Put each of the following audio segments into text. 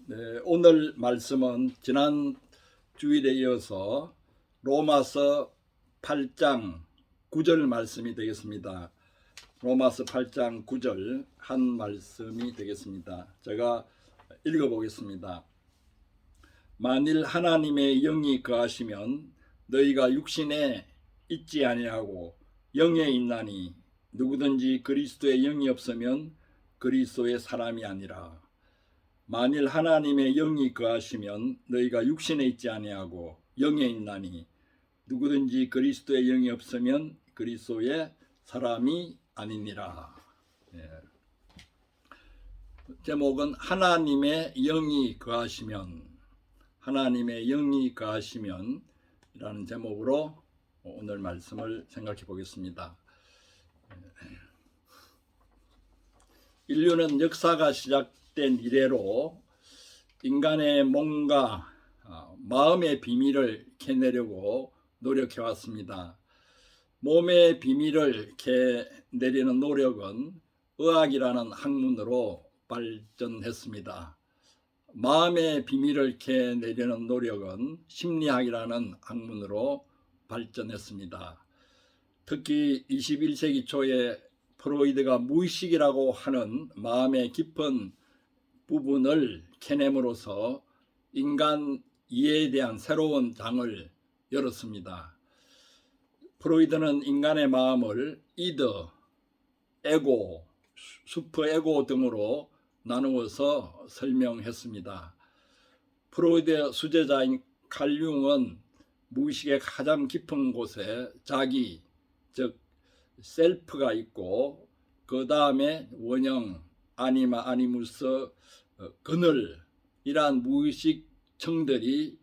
네, 오늘 말씀은 지난 주일에 이어서 로마서 8장 9절 말씀이 되겠습니다. 로마서 8장 9절 한 말씀이 되겠습니다. 제가 읽어보겠습니다. 만일 하나님의 영이 거하시면 너희가 육신에 있지 아니하고 영에 있나니 누구든지 그리스도의 영이 없으면 그리스도의 사람이 아니라. 만일 하나님의 영이 거하시면 너희가 육신에 있지 아니하고 영에 있나니 누구든지 그리스도의 영이 없으면 그리스도의 사람이 아니니라. 예. 제목은 하나님의 영이 거하시면, 하나님의 영이 거하시면 이라는 제목으로 오늘 말씀을 생각해 보겠습니다. 인류는 역사가 시작된 이래로 인간의 몸과 마음의 비밀을 캐내려고 노력해 왔습니다. 몸의 비밀을 캐내려는 노력은 의학이라는 학문으로 발전했습니다. 마음의 비밀을 캐내려는 노력은 심리학이라는 학문으로 발전했습니다. 특히 21세기 초에 프로이드가 무의식이라고 하는 마음의 깊은 부분을 캐냄으로써 인간 이해에 대한 새로운 장을 열었습니다. 프로이드는 인간의 마음을 이드, 에고, 슈퍼에고 등으로 나누어서 설명했습니다. 프로이드의 수제자인 칼 융은 무의식의 가장 깊은 곳에 자기, 즉 셀프가 있고 그 다음에 원형, 아니마, 아니무스, 그늘 이란 무의식층들이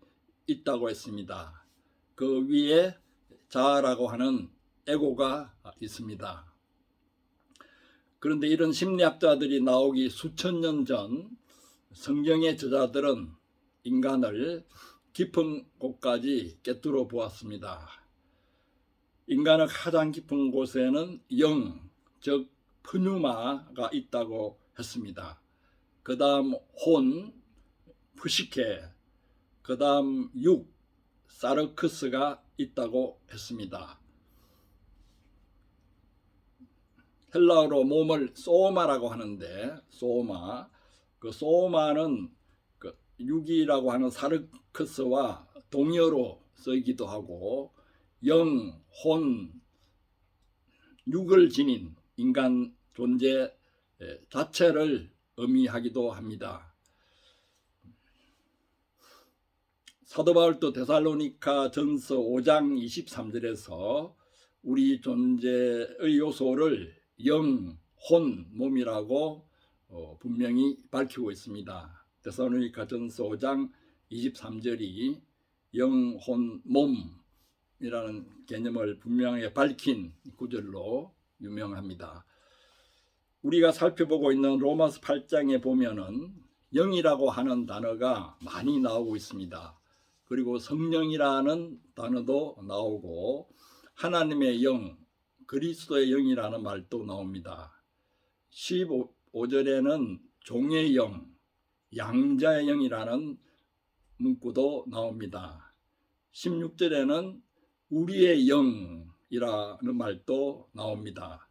있다고 했습니다. 그 위에 자아라고 하는 에고가 있습니다. 그런데 이런 심리학자들이 나오기 수천 년 전 성경의 저자들은 인간을 깊은 곳까지 꿰뚫어 보았습니다. 인간의 가장 깊은 곳에는 영, 즉 푸뉴마가 있다고 했습니다. 그 다음 혼, 푸시케, 그 다음 육, 사르크스가 있다고 했습니다. 헬라어로 몸을 소마라고 하는데, 소마, 그 소마는 그 육이라고 하는 사르크스와 동의어로 쓰이기도 하고, 영, 혼, 육을 지닌 인간 존재 자체를 의미하기도 합니다. 사도 바울도 데살로니가 전서 5장 23절에서 우리 존재의 요소를 영, 혼, 몸이라고 분명히 밝히고 있습니다. 데살로니가 전서 5장 23절이 영, 혼, 몸이라는 개념을 분명하게 밝힌 구절로 유명합니다. 우리가 살펴보고 있는 로마서 8장에 보면은 영이라고 하는 단어가 많이 나오고 있습니다. 그리고 성령이라는 단어도 나오고 하나님의 영, 그리스도의 영이라는 말도 나옵니다. 15절에는 종의 영, 양자의 영이라는 문구도 나옵니다. 16절에는 우리의 영이라는 말도 나옵니다.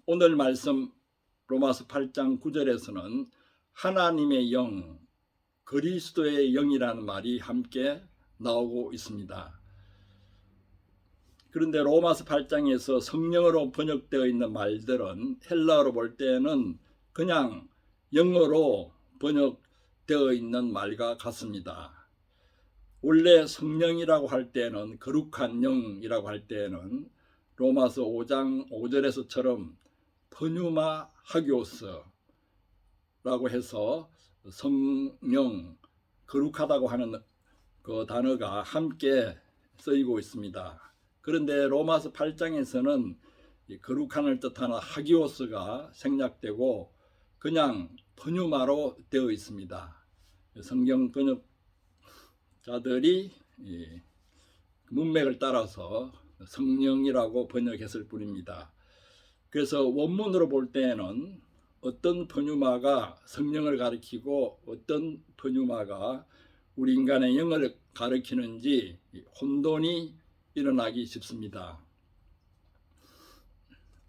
오늘 말씀 로마서 8장 9절에서는 하나님의 영, 그리스도의 영이라는 말이 함께 나오고 있습니다. 그런데 로마서 8장에서 성령어로 번역되어 있는 말들은 헬라어로 볼 때는 그냥 영어로 번역되어 있는 말과 같습니다. 원래 성령이라고 할 때는 거룩한 영이라고 할 때는 로마서 5장 5절에서처럼 퍼뉴마 하기오스라고 해서 성령, 거룩하다고 하는 그 단어가 함께 쓰이고 있습니다. 그런데 로마서 8장에서는 거룩한을 뜻하는 하기오스가 생략되고 그냥 퍼뉴마로 되어 있습니다. 성경 번역자들이 문맥을 따라서 성령이라고 번역했을 뿐입니다. 그래서 원문으로 볼 때는 어떤 포뉴마가 성령을 가리키고 어떤 포뉴마가 우리 인간의 영을 가리키는지 혼돈이 일어나기 쉽습니다.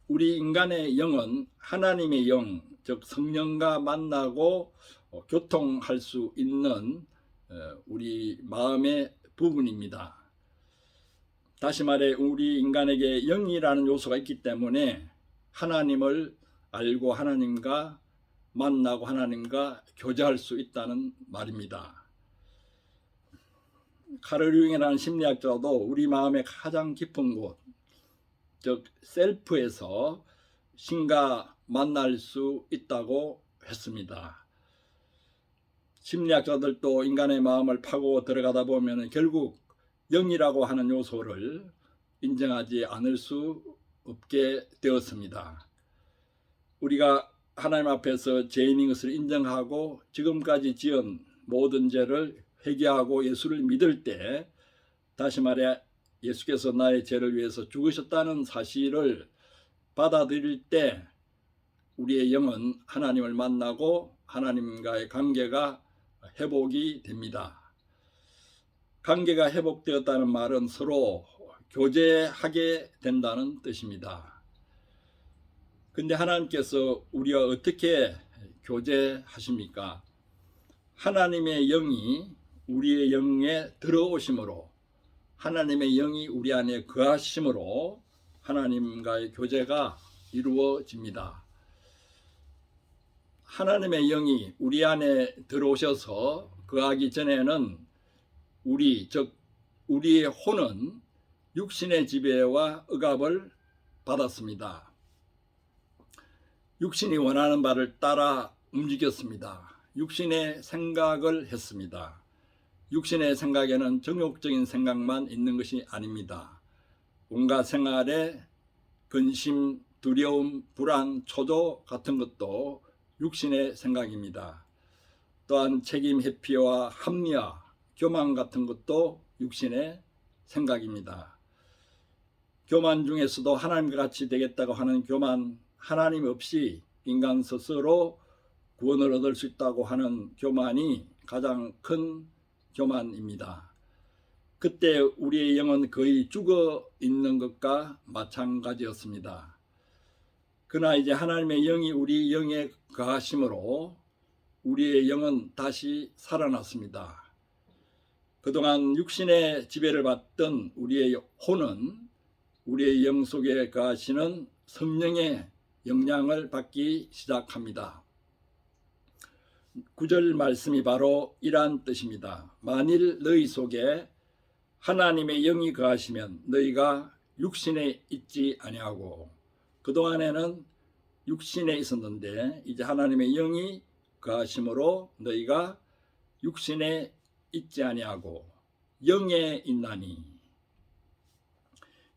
우리 인간의 영은 하나님의 영, 즉 성령과 만나고 교통할 수 있는 우리 마음의 부분입니다. 다시 말해 우리 인간에게 영이라는 요소가 있기 때문에 하나님을 알고 하나님과 만나고 하나님과 교제할 수 있다는 말입니다. 카를 융이라는 심리학자도 우리 마음의 가장 깊은 곳, 즉 셀프에서 신과 만날 수 있다고 했습니다. 심리학자들도 인간의 마음을 파고 들어가다 보면 결국 영이라고 하는 요소를 인정하지 않을 수 없게 되었습니다. 우리가 하나님 앞에서 죄인인 것을 인정하고 지금까지 지은 모든 죄를 회개하고 예수를 믿을 때, 다시 말해 예수께서 나의 죄를 위해서 죽으셨다는 사실을 받아들일 때 우리의 영은 하나님을 만나고 하나님과의 관계가 회복이 됩니다. 관계가 회복되었다는 말은 서로 교제하게 된다는 뜻입니다. 근데 하나님께서 우리와 어떻게 교제하십니까? 하나님의 영이 우리의 영에 들어오심으로, 하나님의 영이 우리 안에 거하심으로 하나님과의 교제가 이루어집니다. 하나님의 영이 우리 안에 들어오셔서 거하기 전에는 우리의 혼은 육신의 지배와 억압을 받았습니다. 육신이 원하는 바를 따라 움직였습니다. 육신의 생각을 했습니다. 육신의 생각에는 정욕적인 생각만 있는 것이 아닙니다. 온갖 생활에 근심, 두려움, 불안, 초조 같은 것도 육신의 생각입니다. 또한 책임 회피와 합리화, 교만 같은 것도 육신의 생각입니다. 교만 중에서도 하나님과 같이 되겠다고 하는 교만, 하나님 없이 인간 스스로 구원을 얻을 수 있다고 하는 교만이 가장 큰 교만입니다. 그때 우리의 영은 거의 죽어 있는 것과 마찬가지였습니다. 그러나 이제 하나님의 영이 우리 영에 거하심으로 우리의 영은 다시 살아났습니다. 그동안 육신의 지배를 받던 우리의 혼은 우리의 영 속에 거하시는 성령의 영향을 받기 시작합니다. 9절 말씀이 바로 이러한 뜻입니다. 만일 너희 속에 하나님의 영이 거하시면 너희가 육신에 있지 아니하고, 그동안에는 육신에 있었는데 이제 하나님의 영이 거하심으로 너희가 육신에 있지 아니하고 영에 있나니,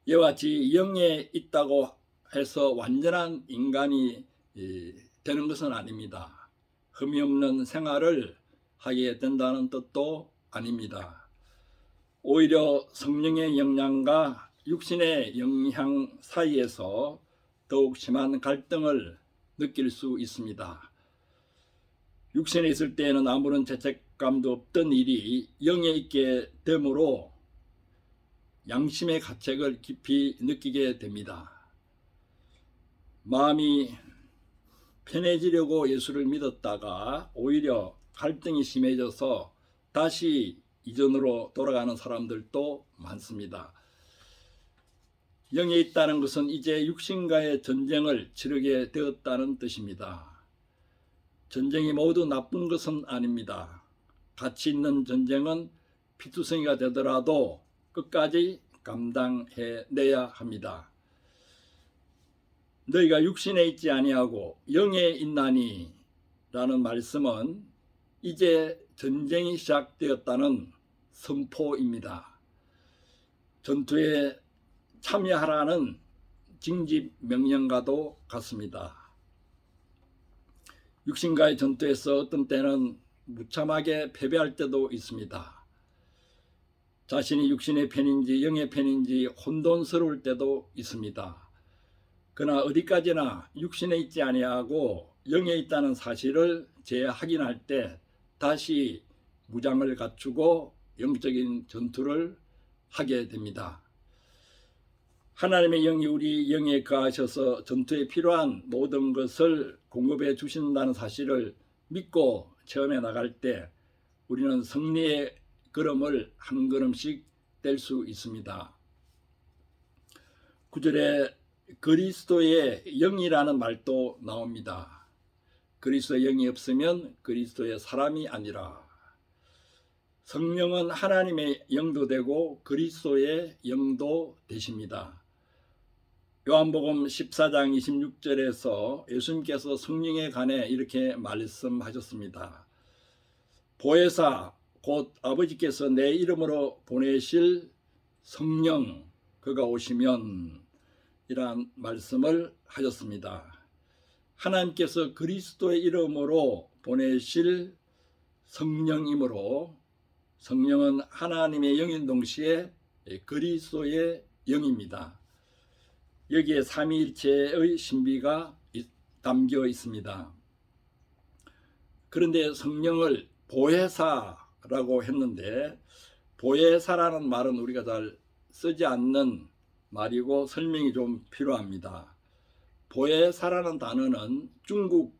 이와 같이 영에 있다고 해서 완전한 인간이 되는 것은 아닙니다. 흠이 없는 생활을 하게 된다는 뜻도 아닙니다. 오히려 성령의 영향과 육신의 영향 사이에서 더욱 심한 갈등을 느낄 수 있습니다. 육신에 있을 때에는 아무런 죄책감도 없던 일이 영에 있게 되므로 양심의 가책을 깊이 느끼게 됩니다. 마음이 편해지려고 예수를 믿었다가 오히려 갈등이 심해져서 다시 이전으로 돌아가는 사람들도 많습니다. 영에 있다는 것은 이제 육신과의 전쟁을 치르게 되었다는 뜻입니다. 전쟁이 모두 나쁜 것은 아닙니다. 가치 있는 전쟁은 피투성이가 되더라도 끝까지 감당해내야 합니다. 너희가 육신에 있지 아니하고 영에 있나니 라는 말씀은 이제 전쟁이 시작되었다는 선포입니다. 전투에 참여하라는 징집 명령과도 같습니다. 육신과의 전투에서 어떤 때는 무참하게 패배할 때도 있습니다. 자신이 육신의 편인지 영의 편인지 혼돈스러울 때도 있습니다. 그러나 어디까지나 육신에 있지 아니하고 영에 있다는 사실을 재확인할 때 다시 무장을 갖추고 영적인 전투를 하게 됩니다. 하나님의 영이 우리 영에 거하셔서 전투에 필요한 모든 것을 공급해 주신다는 사실을 믿고 체험해 나갈 때 우리는 승리의 걸음을 한 걸음씩 뗄 수 있습니다. 9절에 그리스도의 영이라는 말도 나옵니다. 그리스도의 영이 없으면 그리스도의 사람이 아니라. 성령은 하나님의 영도 되고 그리스도의 영도 되십니다. 요한복음 14장 26절에서 예수님께서 성령에 관해 이렇게 말씀하셨습니다. 보혜사 곧 아버지께서 내 이름으로 보내실 성령 그가 오시면 이러한 말씀을 하셨습니다. 하나님께서 그리스도의 이름으로 보내실 성령이므로 성령은 하나님의 영인 동시에 그리스도의 영입니다. 여기에 삼위일체의 신비가 담겨 있습니다. 그런데 성령을 보혜사라고 했는데 보혜사라는 말은 우리가 잘 쓰지 않는 말이고 설명이 좀 필요합니다. 보혜사라는 단어는 중국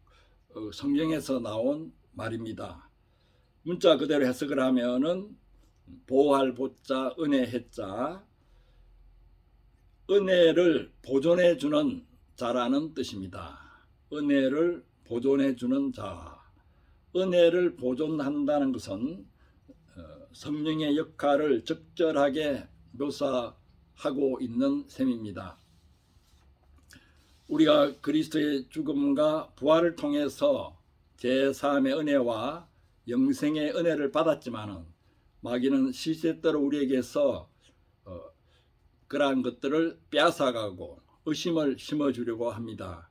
성경에서 나온 말입니다. 문자 그대로 해석을 하면은 보호할 보자 은혜 해자 은혜를 보존해 주는 자라는 뜻입니다. 은혜를 보존해 주는 자. 은혜를 보존한다는 것은 성령의 역할을 적절하게 묘사하고 있는 셈입니다. 우리가 그리스도의 죽음과 부활을 통해서 제3의 은혜와 영생의 은혜를 받았지만은 마귀는 시세대로 우리에게서 그러한 것들을 빼앗아가고 의심을 심어주려고 합니다.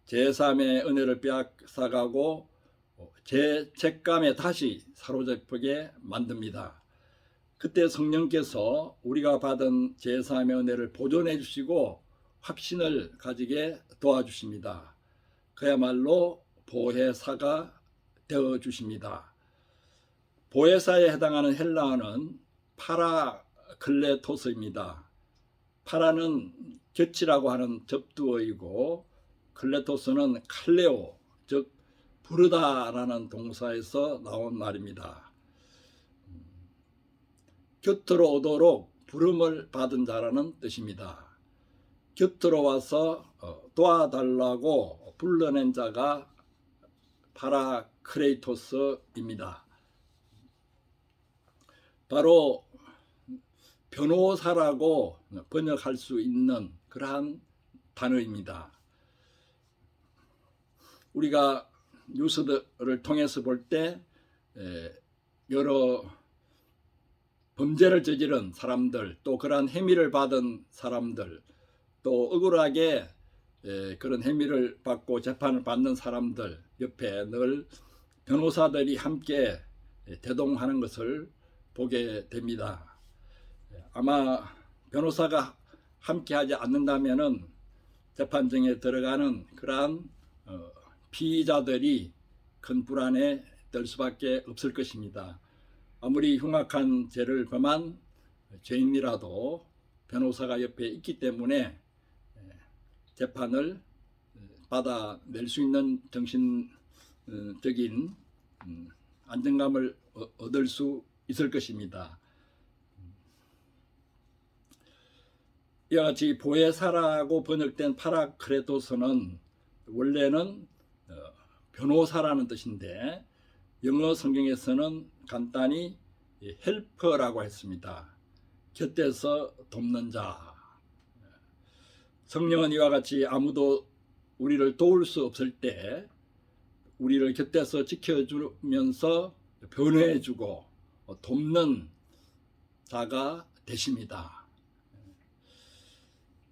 제3의 은혜를 빼앗아가고 제 책감에 다시 사로잡히게 만듭니다. 그때 성령께서 우리가 받은 제3의 은혜를 보존해 주시고 확신을 가지게 도와주십니다. 그야말로 보혜사가 되어 주십니다. 보혜사에 해당하는 헬라어는 파라클레토스입니다. 파라는 곁이라고 하는 접두어이고 클레토스는 칼레오 즉 부르다라는 동사에서 나온 말입니다. 곁으로 오도록 부름을 받은 자라는 뜻입니다. 곁으로 와서 도와달라고 불러낸 자가 파라클레토스입니다. 바로 변호사라고 번역할 수 있는 그러한 단어입니다. 우리가 뉴스를 통해서 볼 때 여러 범죄를 저지른 사람들 또 그러한 혐의를 받은 사람들 또 억울하게 그런 혐의를 받고 재판을 받는 사람들 옆에 늘 변호사들이 함께 대동하는 것을 보게 됩니다. 아마 변호사가 함께 하지 않는다면은 재판정에 들어가는 그러한 피의자들이 큰 불안에 들 수밖에 없을 것입니다. 아무리 흉악한 죄를 범한 죄인이라도 변호사가 옆에 있기 때문에 재판을 받아낼 수 있는 정신적인 안정감을 얻을 수 있을 것입니다. 이와 같이 보혜사라고 번역된 파라클레토스는 원래는 변호사라는 뜻인데 영어 성경에서는 간단히 헬퍼라고 했습니다. 곁에서 돕는 자. 성령은 이와 같이 아무도 우리를 도울 수 없을 때 우리를 곁에서 지켜주면서 변호해주고 돕는 자가 되십니다.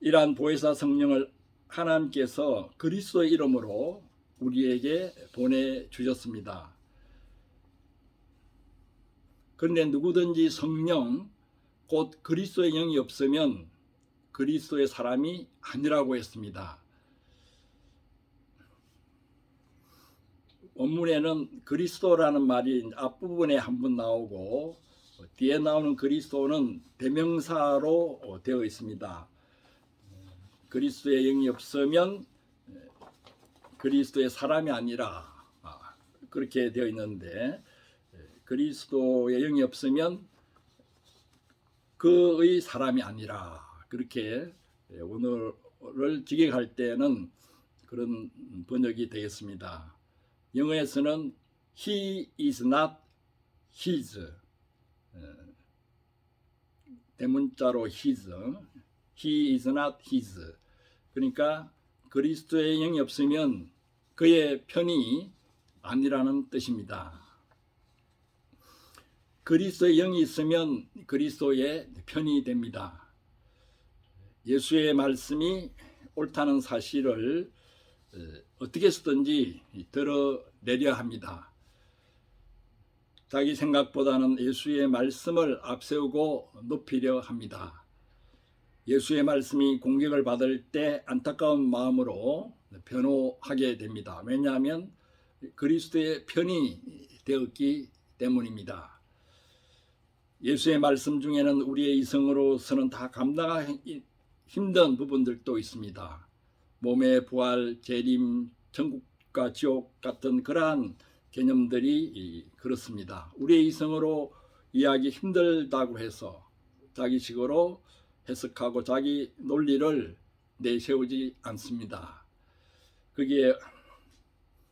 이러한 보혜사 성령을 하나님께서 그리스도의 이름으로 우리에게 보내주셨습니다. 그런데 누구든지 성령 곧 그리스도의 영이 없으면 그리스도의 사람이 아니라고 했습니다. 원문에는 그리스도라는 말이 앞부분에 한 번 나오고 뒤에 나오는 그리스도는 대명사로 되어 있습니다. 그리스도의 영이 없으면 그리스도의 사람이 아니라 그렇게 되어 있는데, 그리스도의 영이 없으면 그의 사람이 아니라, 그렇게 원어를 직역할 때는 그런 번역이 되겠습니다. 영어에서는 He is not his, 대문자로 his, He is not his. 그러니까 그리스도의 영이 없으면 그의 편이 아니라는 뜻입니다. 그리스도의 영이 있으면 그리스도의 편이 됩니다. 예수의 말씀이 옳다는 사실을 어떻게 해서든지 드러내려 합니다. 자기 생각보다는 예수의 말씀을 앞세우고 높이려 합니다. 예수의 말씀이 공격을 받을 때 안타까운 마음으로 변호하게 됩니다. 왜냐하면 그리스도의 편이 되었기 때문입니다. 예수의 말씀 중에는 우리의 이성으로서는 다 감당하기 힘든 부분들도 있습니다. 몸의 부활, 재림, 천국과 지옥 같은 그러한 개념들이 그렇습니다. 우리의 이성으로 이해하기 힘들다고 해서 자기식으로 해석하고 자기 논리를 내세우지 않습니다. 거기에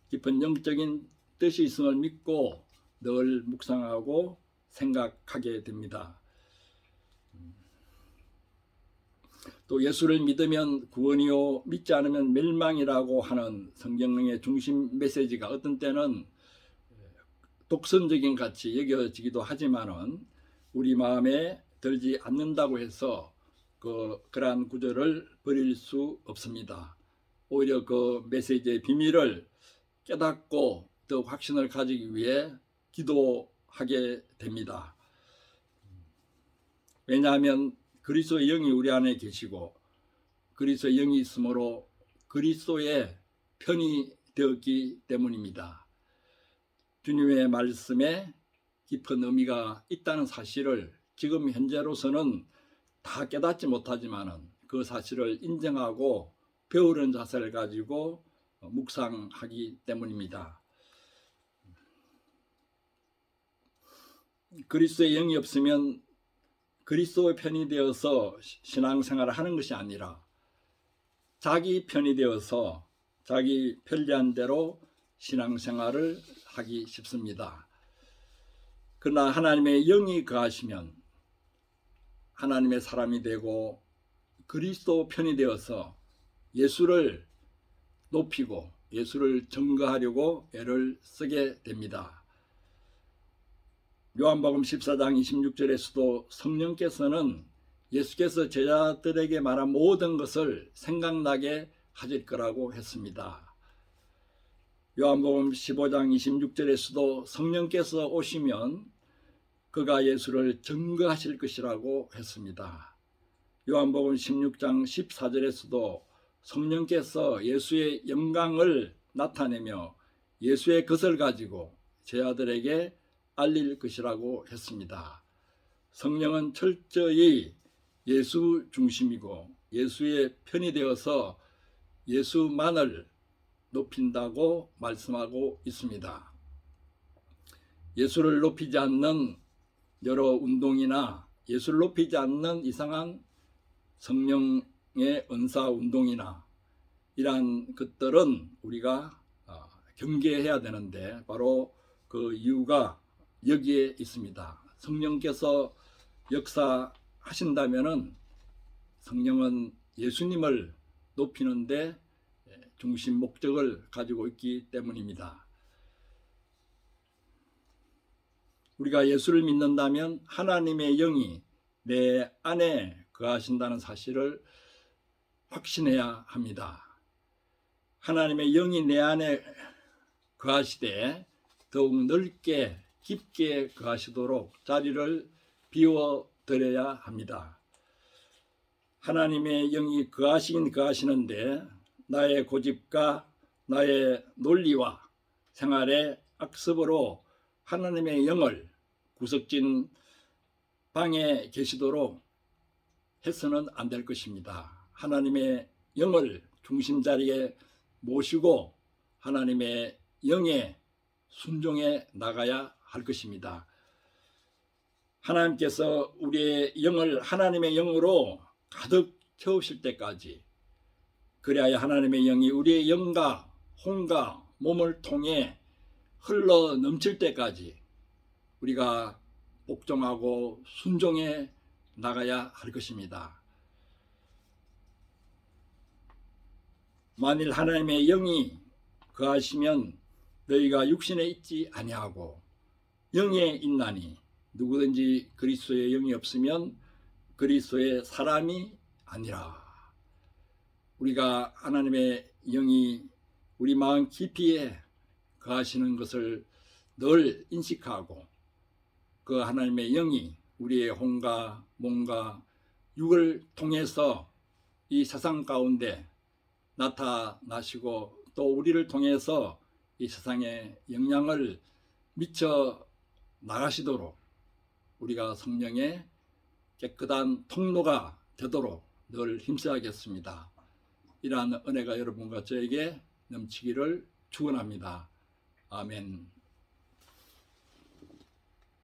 깊은 영적인 뜻이 있음을 믿고 늘 묵상하고 생각하게 됩니다. 또 예수를 믿으면 구원이요 믿지 않으면 멸망이라고 하는 성경의 중심 메시지가 어떤 때는 독선적인 같이 여겨지기도 하지만은 우리 마음에 들지 않는다고 해서 그러한 구절을 버릴 수 없습니다. 오히려 그 메시지의 비밀을 깨닫고 더 확신을 가지기 위해 기도하게 됩니다. 왜냐하면 그리스도의 영이 우리 안에 계시고 그리스도의 영이 있으므로 그리스도의 편이 되었기 때문입니다. 주님의 말씀에 깊은 의미가 있다는 사실을 지금 현재로서는 다 깨닫지 못하지만은 그 사실을 인정하고 배우는 자세를 가지고 묵상하기 때문입니다. 그리스도의 영이 없으면 그리스도의 편이 되어서 신앙생활을 하는 것이 아니라 자기 편이 되어서 자기 편리한 대로 신앙생활을 하기 쉽습니다. 그러나 하나님의 영이 거하시면 하나님의 사람이 되고 그리스도 편이 되어서 예수를 높이고 예수를 증거하려고 애를 쓰게 됩니다. 요한복음 14장 26절에서도 성령께서는 예수께서 제자들에게 말한 모든 것을 생각나게 하실 거라고 했습니다. 요한복음 15장 26절에서도 성령께서 오시면 그가 예수를 증거하실 것이라고 했습니다. 요한복음 16장 14절에서도 성령께서 예수의 영광을 나타내며 예수의 것을 가지고 제자들에게 알릴 것이라고 했습니다. 성령은 철저히 예수 중심이고 예수의 편이 되어서 예수만을 높인다고 말씀하고 있습니다. 예수를 높이지 않는 여러 운동이나 예수를 높이지 않는 이상한 성령의 은사 운동이나 이러한 것들은 우리가 경계해야 되는데 바로 그 이유가 여기에 있습니다. 성령께서 역사하신다면은 성령은 예수님을 높이는데 중심 목적을 가지고 있기 때문입니다. 우리가 예수를 믿는다면 하나님의 영이 내 안에 거하신다는 사실을 확신해야 합니다. 하나님의 영이 내 안에 거하시되 더욱 넓게 깊게 거하시도록 자리를 비워드려야 합니다. 하나님의 영이 거하시긴 거하시는데 나의 고집과 나의 논리와 생활의 악습으로 하나님의 영을 구석진 방에 계시도록 해서는 안 될 것입니다. 하나님의 영을 중심 자리에 모시고 하나님의 영에 순종해 나가야 할 것입니다. 하나님께서 우리의 영을 하나님의 영으로 가득 채우실 때까지, 그래야 하나님의 영이 우리의 영과 혼과 몸을 통해 흘러 넘칠 때까지 우리가 복종하고 순종해 나가야 할 것입니다. 만일 하나님의 영이 거하시면 너희가 육신에 있지 아니하고 영에 있나니, 누구든지 그리스도의 영이 없으면 그리스도의 사람이 아니라. 우리가 하나님의 영이 우리 마음 깊이에 거하시는 것을 늘 인식하고, 그 하나님의 영이 우리의 혼과 몸과 육을 통해서 이 세상 가운데 나타나시고, 또 우리를 통해서 이 세상에 영향을 미쳐 나가시도록 우리가 성령의 깨끗한 통로가 되도록 늘 힘써야겠습니다. 이러한 은혜가 여러분과 저에게 넘치기를 축원합니다. 아멘.